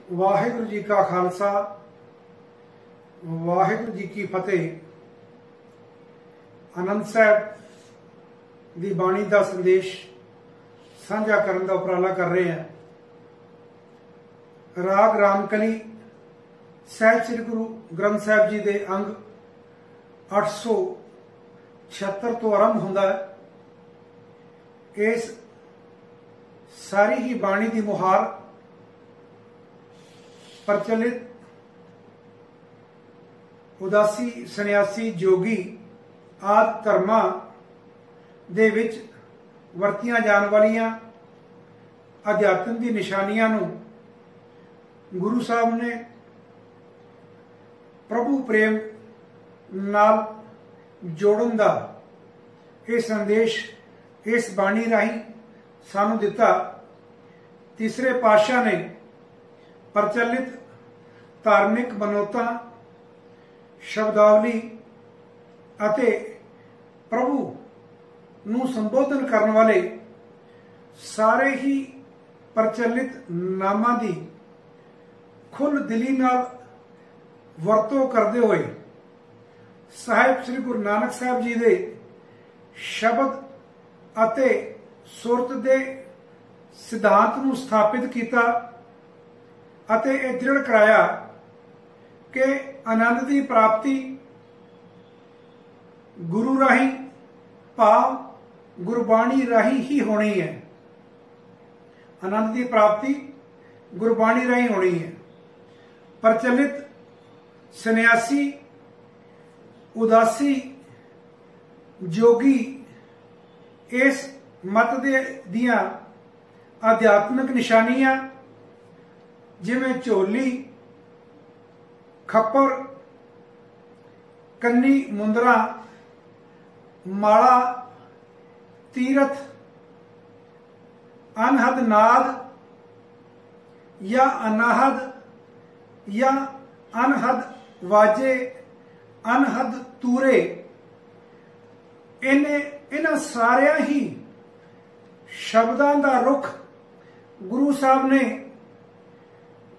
वाहिगुरु जी का खालसा वाहिगुरु जी की फतेह। आनंद साहब दी बाणी का संदेश साझा करने का उपराला कर रहे हैं। राग रामकली सहज श्री गुरु ग्रंथ साहब जी के अंग 876 तो आरंभ होंदा है। इस सारी ही बाणी की मुहार प्रचलित उदासी सन्यासी जोगी आदि धर्मां दे विच वरतियां जाण वालियां अध्यात्म की निशानियां नूं गुरु साहब ने प्रभु प्रेम नाल जोड़न दा यह संदेश इस बाणी राही सानू दिता। तीसरे पातशाह ने प्रचलित धार्मिक मनोता शब्दावली अते प्रभु नूं संबोधन करने वाले सारे ही प्रचलित नामां दी खुल दिली नाल वरतों करते हुए साहिब श्री गुरु नानक साहब जी दे शब्द अते सुरत दे सिद्धांत नूं स्थापित किया अते यह दृढ़ कराया कि आनंद की प्राप्ति गुरु राही भाव गुरबाणी राही ही होनी है। आनंद की प्राप्ति गुरबाणी राही होनी है। प्रचलित सन्यासी उदासी जोगी इस मत दियां आध्यात्मिक निशानियां जिवें झोली खप्पर कन्नी मुंदरा माला तीरथ अनहद नाद या अनाहद या अनहद वाजे अनहद तूरे इन्हां सारिया ही शब्दां दा रुख गुरु साहब ने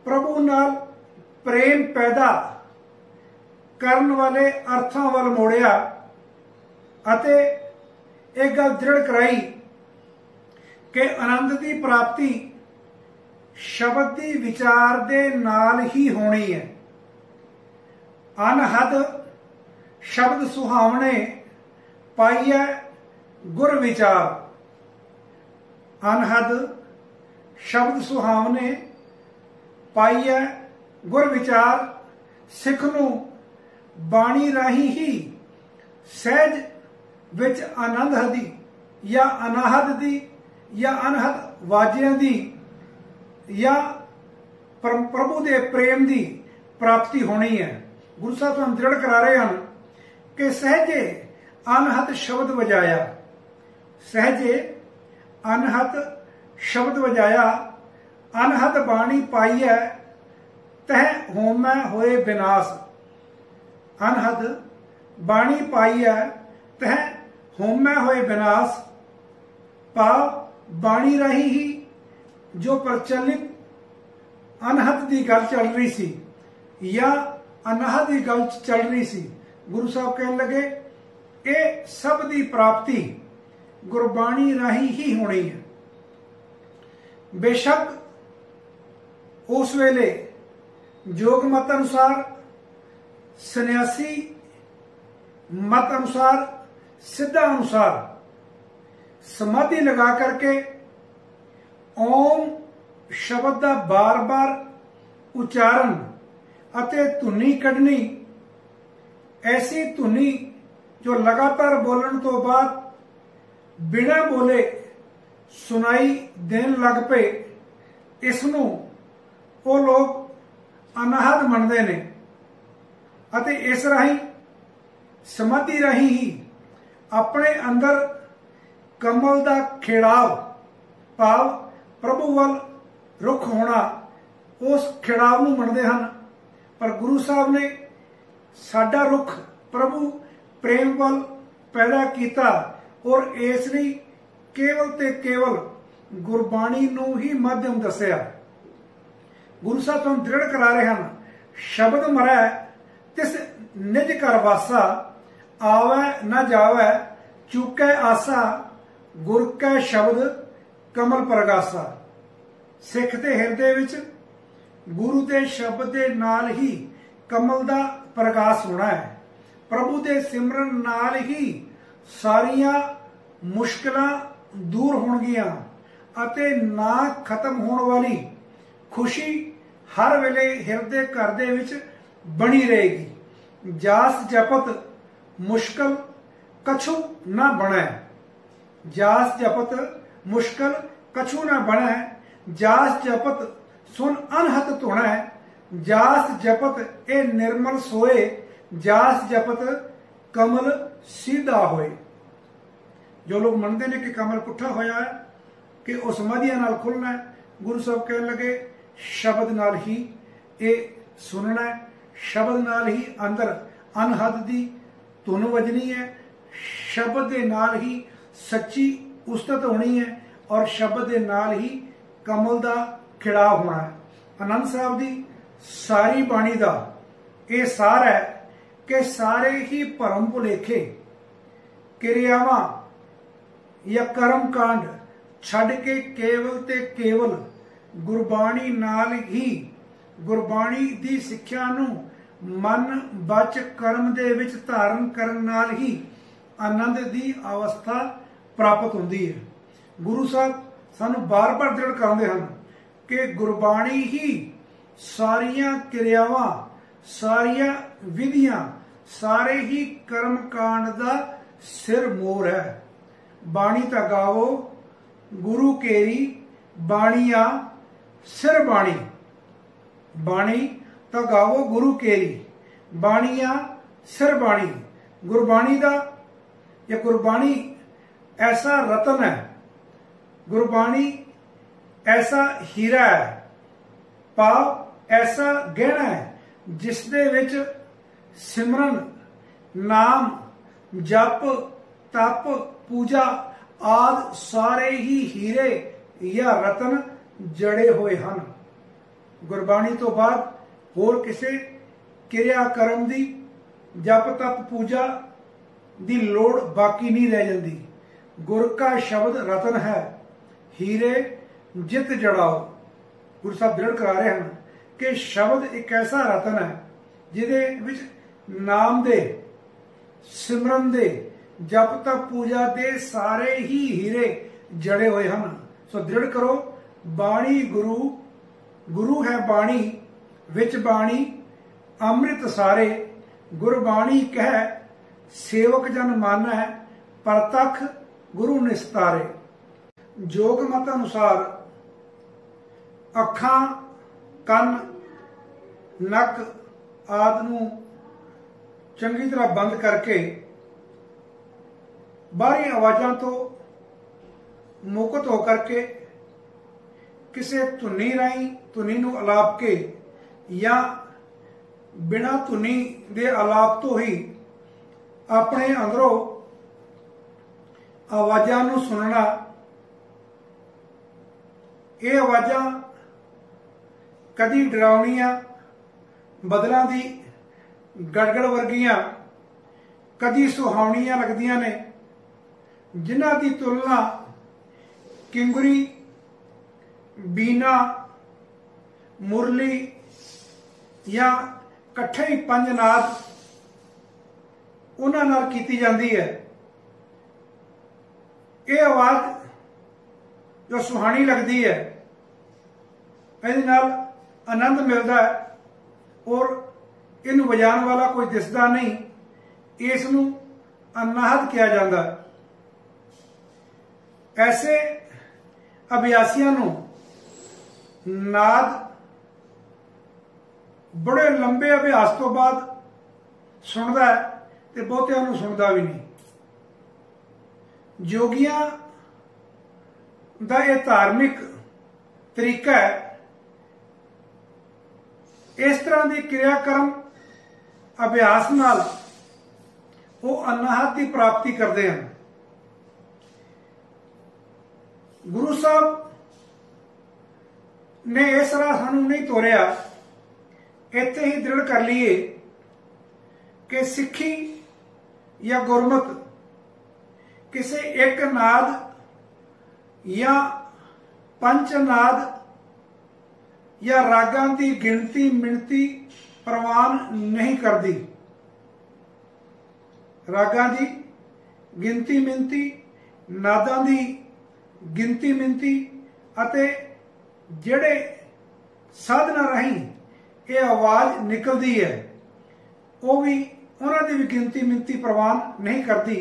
प्रभु नाल प्रेम पैदा करने वाले अर्थों वाल मोड़िया अते एक गल दृढ़ कराई कि आनंद की प्राप्ति शब्द की विचार दे नाल ही होनी है। अनहद शब्द सुहावने पाइए गुर विचार। अनहद शब्द सुहावने पाइए गुर विचार सिख नूं बाणी राही ही सहज विच आनंद दी या अनाहद दी या अनहद वाजियां दी या प्रभु दे प्रेम दी प्राप्ति होनी है। गुरु साहब हम दृढ़ करा रहे हैं कि सहजे अनहद शब्द वजाया, सहजे अनहद शब्द वजाया अनहद बाणी पाई है तह होमै होए विनाश। अनहद बाणी पाई है तह होमै होए विनाश। भाव बाणी राही ही जो प्रचलित अनहद की गल चल रही सी या अनाहद की गल चल रही सी, गुरु साहब कहने लगे ये सब की प्राप्ति गुरबाणी राही ही होनी है। बेशक उस वेले जोग मत अनुसार सन्यासी मत अनुसार सिद्धा अनुसार समाधि लगा करके ओम शब्द का बार बार उच्चारण अते धुनी कढ़नी, ऐसी धुनी जो लगातार बोलने तो बाद बिना बोले सुनाई देन लग पे, इसनों वो लोग अनाहद मनते ने अते इस राही समाधि राही ही अपने अंदर कमल का खिड़ाव भाव प्रभु वाल रुख होना उस खिड़ाव नूं मनते हैं। पर गुरु साहब ने साडा रुख प्रभु प्रेम वाल पैदा किया और इसलिए केवल ते केवल गुरबाणी नूं ही माध्यम दस्या। गुरु साहब तुम दृढ़ करा रहे हैं, शब्द मरै तिस निज कर वासा, आवे न जावे चूकै आसा, गुर कै शब्द कमल प्रगासा। सिख दे हिरदे विच गुरु के शब्द के नाल ही कमल का प्रकाश होना है। प्रभु के सिमरन नाल ही सारिया मुश्किलां दूर होणगियां अते ना खत्म होने वाली खुशी हर वेले हिरदे घर दे विच बनी रहेगी। जास जपत मुश्किल कछु ना बनै, जास जपत मुश्किल कछु ना बनै, जास जपत सुन अनहत धुणै, जास जपत ए निर्मल सोए, जास जपत कमल सीधा होए। जो लोग मनते हैं कि कमल पुट्ठा होया है कि उस मधिया नाल खुलना है, गुरु साहब कहने लगे शब्द नाल ही ये सुनना है, शब्द नाल ही अंदर अनहद दी धुन वजनी है, शब्द के नाल ही सच्ची उस्तत होनी है और शब्द के नाल ही कमल का खिड़ाव होना है। आनंद साहब की सारी बाणी का यह सार है कि सारे ही भरम भुलेखे क्रियावां या कर्म कांड छड़ के केवल ते केवल गुरबाणी नाल ही, गुरबाणी दी सिक्ख्या नूं मन बच कर्म दे विच धारण करन नाल ही आनंद दी अवस्था प्राप्त होंदी है। गुरु साहब सानू बार बार दृढ़ कराते हैं कि गुरबाणी ही सारिया क्रियावां, सारिया विधियां, सारे ही कर्म कांड का सिर मोर है। बाणी ता गावो गुरु केरी, बाणिया सिर बाणी, बाणी ता गावो गुरु केरी, बाणिया सिर बाणी। गुरबाणी का या गुरबाणी ऐसा रतन है, गुरबाणी ऐसा हीरा है, पाव ऐसा गहना है जिस दे विच सिमरन, नाम, जप, तप, पूजा आदि सारे ही हीरे या रतन जड़े हुए हैं। गुरबाणी तो बाद होर किसी क्रिया कर्म दी, जप तप पूजा दी लोड़ बाकी नहीं रह जाती। गुर का शब्द रतन है, हीरे जित जड़ाओ। गुरु साहब दृढ़ करा रहे हैं कि शब्द एक ऐसा रतन है जिहदे विच नाम दे, सिमरन दे, जप तप पूजा दे सारे ही हीरे जड़े हुए हैं। सो दृढ़ करो बाणी गुरु, गुरु है बाणी, विच बाणी अमृत सारे, गुरबाणी कह सेवक जन मानै, परतख गुरु निस्तारे। जोग मत अनुसार अखां, कन, नक आदि नूं चंगी तरह बंद करके बाहरी आवाज़ों तो मुक्त होकर के किसी धुनी राही धुनी नूं अलाप के या बिना धुनी दे अलाप तो ही अपने अंदरों आवाज़ों नूं सुनना। ये आवाज़ां कदी डरावनियां, बदलों की गड़गड़ वर्गियां, कदी सुहावनियां लगदियां ने, जिन्हां की तुलना किंगरी, बीना, मुरली या कट्ठे ही पंज नाद उन्हां नाल कीती जाती है। ये आवाज़ जो सुहानी लगती है, इहदे नाल आनंद मिलता है और इनू वजाण वाला कोई दिसदा नहीं, इसनू अनाहत किया जाता है। ऐसे अभ्यासियों नू नाद बड़े लंबे अभ्यास तो बाद सुनता है तो बहुतियां नू सुनता भी नहीं। जोगियां दा यह धार्मिक तरीका है, इस तरह की क्रियाक्रम अभ्यास नाल वो अनाहत की प्राप्ति करते हैं। गुरु साहब ने इस राह सानू नहीं तोरिया, इत्थे ही दृढ़ कर लीए कि सिक्खी या गुरमत किसी एक नाद या पंचनाद या रागां की गिनती मिणती प्रवान नहीं करती। रागां की गिनती मिणती, नादां की गिनती मिणती अते जिहड़े साधना राही ये आवाज़ निकलती है वो भी उन्हां दी भी गिनती मिणती प्रवान नहीं करती।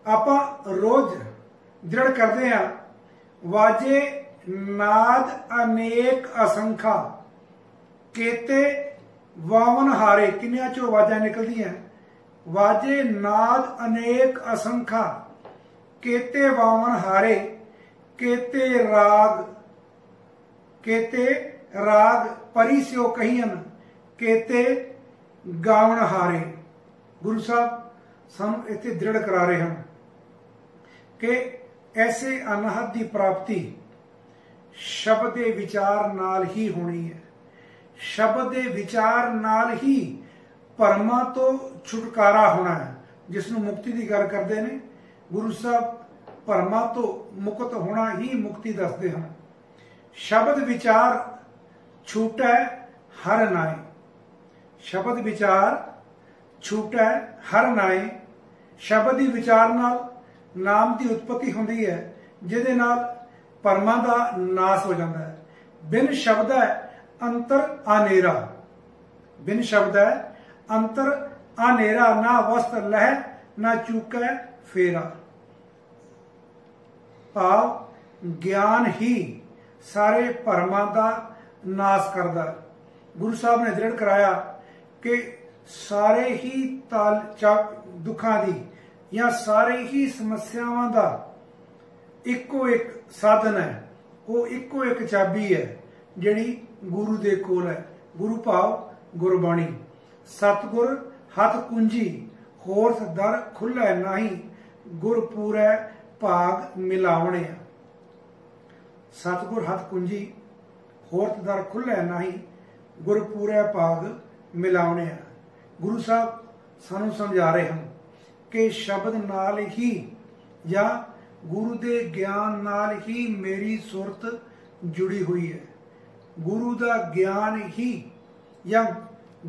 आपां रोज दृढ़ करते हैं, वाजे नाद अनेक असंखा केते वावन हारे। किन्नियां चो आवाज़ां निकलदियां, वाजे नाद अनेक असंखा केते वावन हारे, केते राग परी स्यो कहियन, केते गावन हारे। गुरु साहब सानू इत्थे दृढ़ करा रहे हैं कि ऐसे अनहद की प्राप्ति शब्द के विचार नाल ही होनी है। शब्द के विचार नाल ही भरमा तो छुटकारा होना है, जिसनों मुक्ति की गल करते हैं। गुरु साहब भरमा तो मुक्त होना ही मुक्ति दसते हैं। शब्द विचार छूटै हर नाए, शब्द विचार छूटै हर नाए। शब्द ही विचार नाल नाम की उत्पत्ति होती है, जिहदे नाल भरमा का नाश हो जाता है। बिन शब्द है अंतर आनेरा, बिन शब्द है अंतर आनेरा, ना वस्त लह ना चूकै फेरा। भाव ज्ञान ही सारे भरमा का नाश करता। गुरु साहब ने दृढ़ कराया कि सारे ही दुखों की या सारे ही समस्यावां का इको एक साधन है, वो इको एक चाबी है जिहड़ी गुरु दे कोल है। गुरु भाव गुरबाणी। सतगुर हथ कुंजी होरथ दर खुलै नाही, गुर पूरै भाग मिलावणे। सतगुर हथ कुंजी होरथ दर खुलै नाही, गुर पूरै भाग मिलावणे। गुरु साहब सानू समझा रहे हैं कि शब्द नाल ही या गुरु दे ज्ञान नाल ही मेरी सुरत जुड़ी हुई है। गुरु का ज्ञान ही या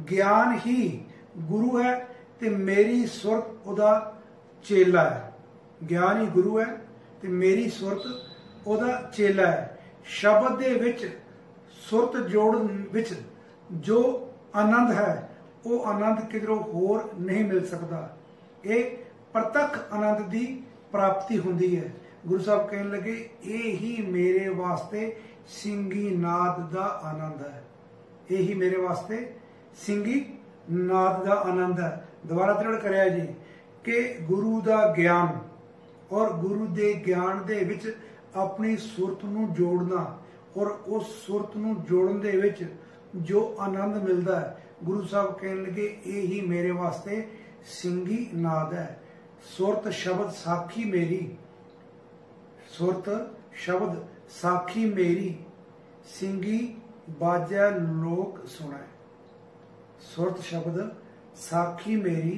ज्ञान ही गुरु है ते मेरी सुरत उदा चेला है। ज्ञान ही गुरु है ते मेरी सुरत उदा चेला है। शब्द दे विच सुरत जोड़न विच जो आनंद है वो आनंद किधरों होर नहीं मिल सकता। ये प्रतख आनंद की प्राप्ति होंदी है। गुरु साहब कहने लगे ये ही मेरे वास्ते सिंगी नाद का आनंद है, ये ही मेरे वास्ते सिंगी नाद का आनंद है। दोबारा दृढ़ कराया जी कि गुरु का ज्ञान और गुरु के ज्ञान दे विच अपनी सुरत नूं जोड़ना और उस सुरत नूं जोड़न दे विच जो आनंद मिलता है, गुरु साहब कहने लगे ये ही मेरे वास्ते सिंगी नाद है। सुरत शब्द साखी मेरी, सुरत शब्द साखी मेरी, सिंगी बाजै लोक सुनै। सुरत शब्द साखी मेरी,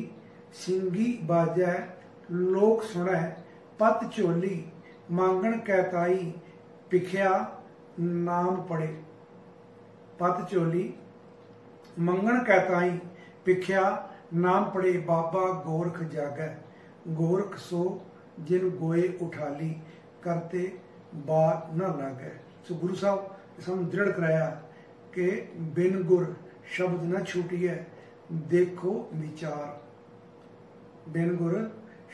सिंगी बाजै लोक सुनै। पत झोली मांगण कैताई, पिखिया नाम पड़े। पत झोली मंगण कैताई, पिखिया नाम पड़े। बाबा गोरख जागै, गोरख सो जिन गोए उठाली, करते बात न लागै। सो गुरु साहब सानू दृढ़ कराया कि बिन गुर शब्द न छूटिए, देखो विचार। बिन गुर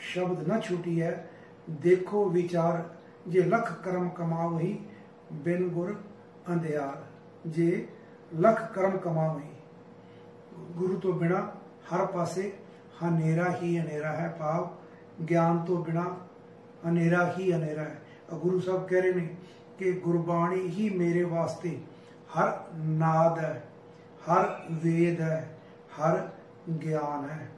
शब्द न छूटिए, देखो विचार। जे लख कर्म कमावही, बिन गुर अंधियार। जे लख कर्म कमावही, गुरु तो बिना हर पासे हनेरा ही हनेरा है। भाव ज्ञान तो बिना हनेरा ही हनेरा है। और गुरु साहब कह रहे हैं कि गुरबाणी ही मेरे वास्ते हर नाद है, हर वेद है, हर ज्ञान है।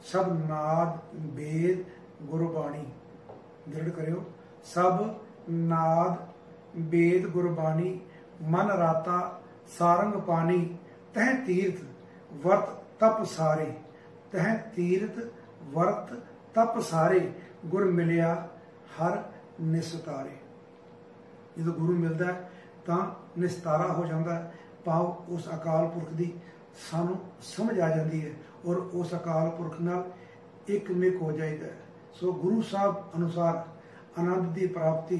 सब नाद वेद गुरबाणी, दृढ़ करियो, सब नाद वेद गुरबाणी मन राता सारंग पानी, तह तीर्थ वर्त तप सारे, तह तीर्थ वर्त तप सारे, गुर मिलिया हर निस्तारे। जो गुरु मिलता है तो निस्तारा हो जाता है, भाव उस अकाल पुरख की सानू समझ आ जाती है और उस अकाल पुरख नाल एक मिक हो जाता है। सो गुरु साहब अनुसार आनंद की प्राप्ति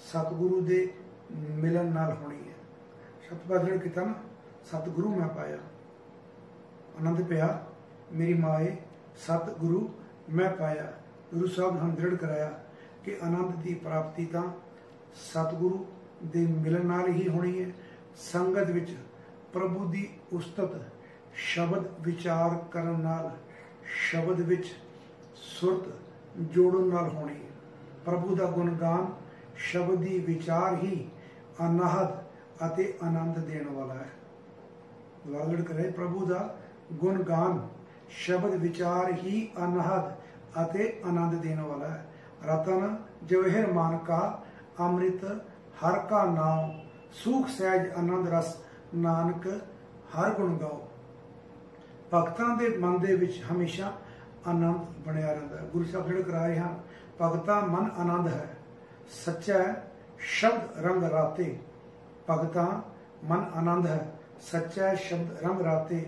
सतगुरु के मिलन नाल होनी है। शब्द बदल किया ना, सतगुरु मैं पाया, आनंद पाया मेरी माए, सतगुरु मैं पाया। गुरु साहब ने हम दृढ़ कराया कि आनंद की प्राप्ति तो सतगुरु के मिलन नाल ही होनी है। संगत विच प्रभु की उस्तत शब्द विचार करन नाल, शब्द विच सुरत जोड़न नाल होनी है। प्रभु का गुणगान शब्द की विचार ही अनाहत अते आनंद देने वाला है। वागड़ करे प्रभु का गुणगान शब्द विचार ही अनाहत अते आनंद देने वाला है। रतन जवेहर मान का अमृत हर का नाम, सूख सहज आनंद रस नानक हर गुण गाओ। भगतां दे मन दे विच हमेशा आनंद बनया रहता है। गुरु साहब जिहड़े करा रहे हैं, भगतां मन आनंद है, सच्चा शब्द रंग राते। भगतां मन आनंद है, सच्चा शब्द रंग राते,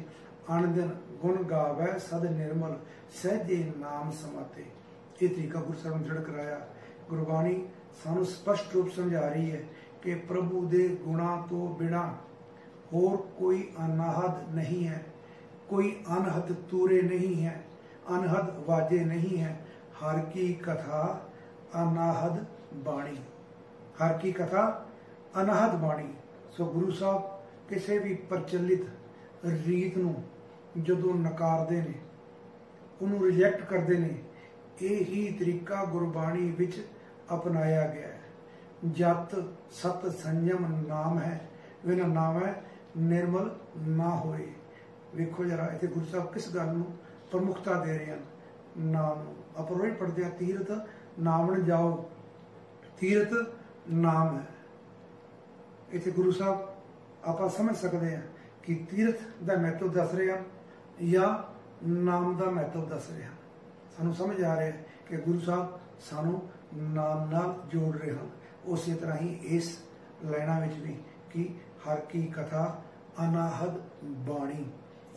अन दिन गुण गावै सद निर्मल, सहजे नाम समाते। ये तरीका गुरु साहब ने दृढ़ कराया। गुरबाणी सानू स्पष्ट रूप समझा रही है कि प्रभु दे गुणा तो बिना और कोई अनाहद नहीं है, कोई अनहद तूरे नहीं है, अनहद वाजे नहीं है। हर की कथा अनाहद बाणी, हर की कथा अनाहद बाणी। सो गुरु साहब किसी भी प्रचलित रीत नूं जदों नकारते हैं, उन्होंने रिजैक्ट करते हैं, यही तरीका गुरबाणी विच अपनाया गया है। जत सत संयम नाम है, बिना नाम है निर्मल ना होए। वेखो जरा इतने गुरु साहब किस गल नूं प्रमुखता दे रहे हैं, नाम। आप रोज पढ़ते हैं तीरथ नामन जाओ, तीरथ नाम है। इतने गुरु साहब आप समझ सकते हैं कि तीरथ का महत्व दस रहे हैं या नाम का महत्व दस रहे हैं। सानू समझ आ रहा है कि गुरु साहब सानू नाम नाल जोड़ रहे हैं। उस तरह ही इस लाइना विच भी कि हर की कथा अनाहद बाणी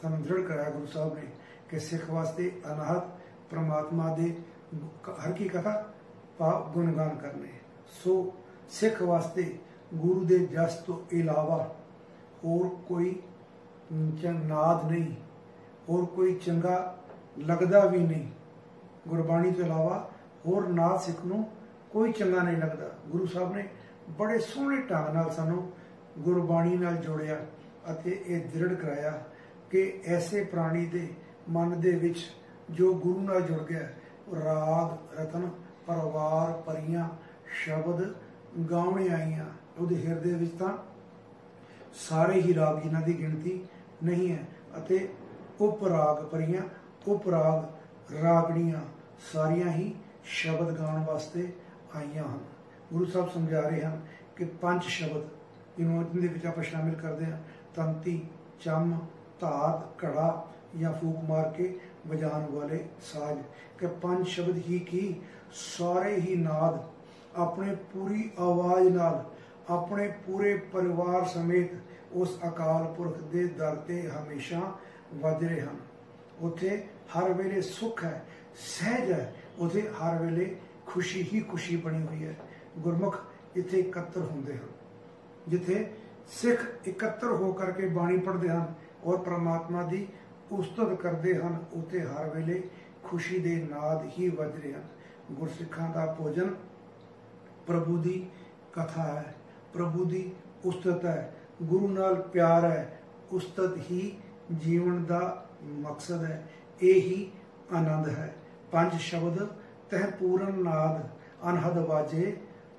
सानू दृढ़ कराया गुरु साहब ने कि सिख वास्ते अनाहद परमात्मा दे हर की कथा भाव गुणगान करने। सो सिख वास्ते गुरु दे जस तो इलावा और कोई नाद नहीं, और कोई चंगा लगता भी नहीं। गुरबाणी तो इलावा और नाद सिख नूं कोई चंगा नहीं लगता। गुरु साहब ने बड़े सोहने ढंग नाल सानू गुरबाणी नाल जोड़िया अते ये दृढ़ कराया कि ऐसे प्राणी दे मन दे विच जो गुरु नाल जुड़ गया, राग रतन परवार परियां शब्द गावणे आईयां। उहदे हिरदे विच तां सारे ही राग जिन्हां दी गिणती नहीं है, अते उपराग परियां उपराग रागड़ियां सारियां ही शब्द गाने वास्ते आईयां हैं। गुरु साहब समझा रहे हैं कि पंच शब्द जिन्होंने आप शामिल करते हैं, तंती चम धात घड़ा या फूक मार के बजाने वाले साज के पंच शब्द ही की सारे ही नाद अपने पूरी आवाज नाल अपने पूरे परिवार समेत उस अकाल पुरख के दर ते हमेशा वज रहे हैं। उत्थे हर वेले सुख है, सहज है, उत्थे हर वेले खुशी ही खुशी बनी हुई है। गुरमुख इत्थे एकत्र होंदे हैं, जिथे सिख एकत्र हो करके बाणी पढ़ते हैं और परमात्मा की उस्तत करते हैं, उत्थे हर वेले खुशी दे नाद ही वज रहे हैं। गुरसिखां का भोजन प्रभु की कथा है, प्रभु की उस्तत है, गुरु नाल प्यार है, उस्तत ही जीवन का मकसद है, यही आनंद है। पंज शब्द तह पूरन नाद अनहद वाजे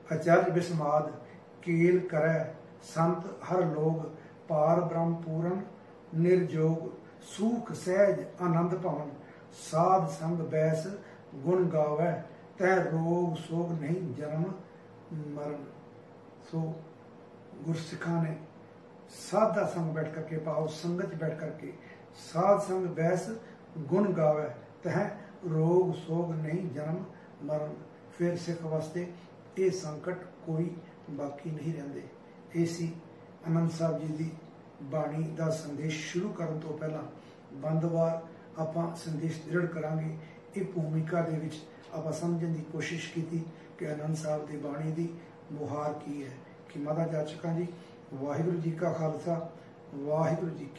अचरज बिस्माद कील करे संत हर लोग पार ब्रह्म पूरन निर्जोग सूख सहज आनंद भवन साध संग बैस गुण गावै तह रोग सोग नहीं जन्म मरण। सो गुरसिखा ने साधा संग बैठ करके पाओ संगत बैठ करके साध संग बैस गुण गावे तह रोग सोग नहीं जन्म मरण। फिर सिख वास्ते ये संकट कोई बाकी नहीं रहते। इसी आनंद साहब जी की बाणी का संदेश शुरू करने तो पहला बंद वार आपां संदेश दृढ़ करांगे। ये भूमिका दे विच आपां समझने की कोशिश की कि आनंद साहब की बाणी की मुहार की है कि माता जाचकां जी वाहिगुरू जी का खालसा वाहिगुरू जी की